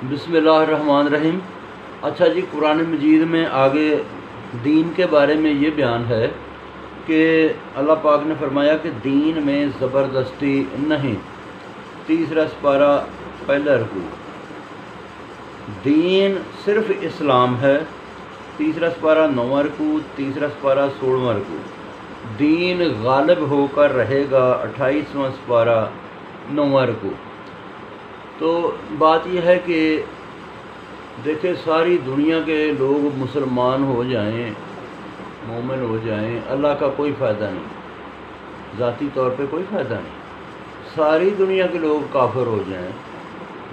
بسم اللہ الرحمن الرحیم۔ اچھا جی، قرآن مجید میں آگے دین کے بارے میں یہ بیان ہے کہ اللہ پاک نے فرمایا کہ دین میں زبردستی نہیں۔ تیسرا سپارہ پہلا رکوع، دین صرف اسلام ہے۔ تیسرا سپارہ 9واں رکوع، تیسرا سپارہ 16واں رکوع، دین غالب ہو کر رہے گا 28واں سپارہ 9واں رکوع۔ تو بات یہ ہے کہ دیکھیں، ساری دنیا کے لوگ مسلمان ہو جائیں، مومن ہو جائیں، اللہ کا کوئی فائدہ نہیں، ذاتی طور پہ کوئی فائدہ نہیں۔ ساری دنیا کے لوگ کافر ہو جائیں،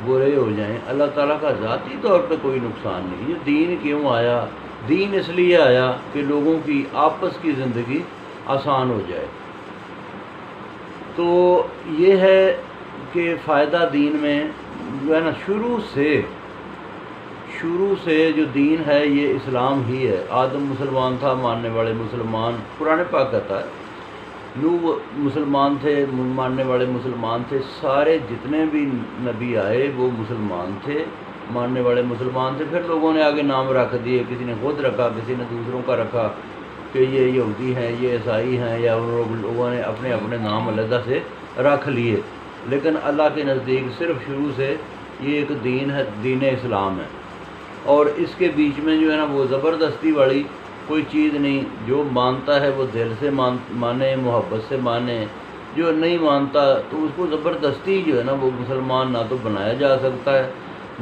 برے ہو جائیں، اللہ تعالیٰ کا ذاتی طور پہ کوئی نقصان نہیں۔ یہ دین کیوں آیا؟ دین اس لیے آیا کہ لوگوں کی آپس کی زندگی آسان ہو جائے۔ تو یہ ہے کہ فائدہ دین میں جو ہے نا، شروع سے جو دین ہے یہ اسلام ہی ہے۔ آدم مسلمان تھا، ماننے والے مسلمان، قرآن پاک کہتا ہے نوح مسلمان تھے، ماننے والے مسلمان تھے، سارے جتنے بھی نبی آئے وہ مسلمان تھے، ماننے والے مسلمان تھے۔ پھر لوگوں نے آگے نام رکھ دیے، کسی نے خود رکھا، کسی نے دوسروں کا رکھا کہ یہ یہودی ہیں، یہ عیسائی ہیں، یا لوگوں نے اپنے اپنے نام علیحدہ سے رکھ لیے۔ لیکن اللہ کے نزدیک صرف شروع سے یہ ایک دین ہے، دین اسلام ہے، اور اس کے بیچ میں جو ہے نا وہ زبردستی والی کوئی چیز نہیں۔ جو مانتا ہے وہ دل سے مانے، محبت سے مانے، جو نہیں مانتا تو اس کو زبردستی جو ہے نا وہ مسلمان نہ تو بنایا جا سکتا ہے،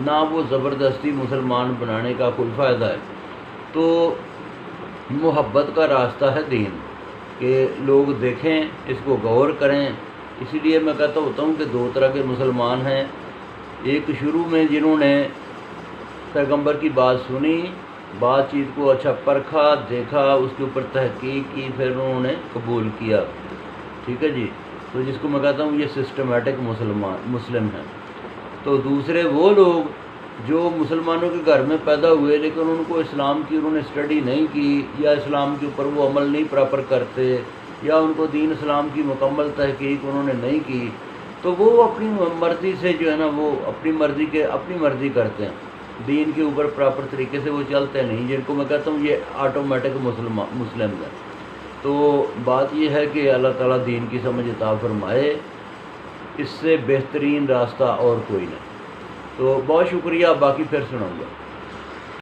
نہ وہ زبردستی مسلمان بنانے کا کوئی فائدہ ہے۔ تو محبت کا راستہ ہے دین، کہ لوگ دیکھیں، اس کو غور کریں۔ اسی لیے میں کہتا ہوتا ہوں کہ دو طرح کے مسلمان ہیں۔ ایک شروع میں جنہوں نے پیغمبر کی بات سنی، بات چیت کو اچھا پرکھا، دیکھا، اس کے اوپر تحقیق کی، پھر انہوں نے قبول کیا، ٹھیک ہے جی، تو جس کو میں کہتا ہوں یہ سسٹمیٹک مسلم ہیں۔ تو دوسرے وہ لوگ جو مسلمانوں کے گھر میں پیدا ہوئے لیکن ان کو اسلام کی انہوں نے اسٹڈی نہیں کی، یا اسلام کے اوپر وہ عمل نہیں پراپر کرتے، یا ان کو دین اسلام کی مکمل تحقیق انہوں نے نہیں کی، تو وہ اپنی مرضی سے جو ہے نا وہ اپنی مرضی کرتے ہیں، دین کے اوپر پراپر طریقے سے وہ چلتے نہیں، جن کو میں کہتا ہوں یہ آٹومیٹک مسلم ہے۔ تو بات یہ ہے کہ اللہ تعالیٰ دین کی سمجھ عطا فرمائے، اس سے بہترین راستہ اور کوئی نہیں۔ تو بہت شکریہ، باقی پھر سناؤں گا۔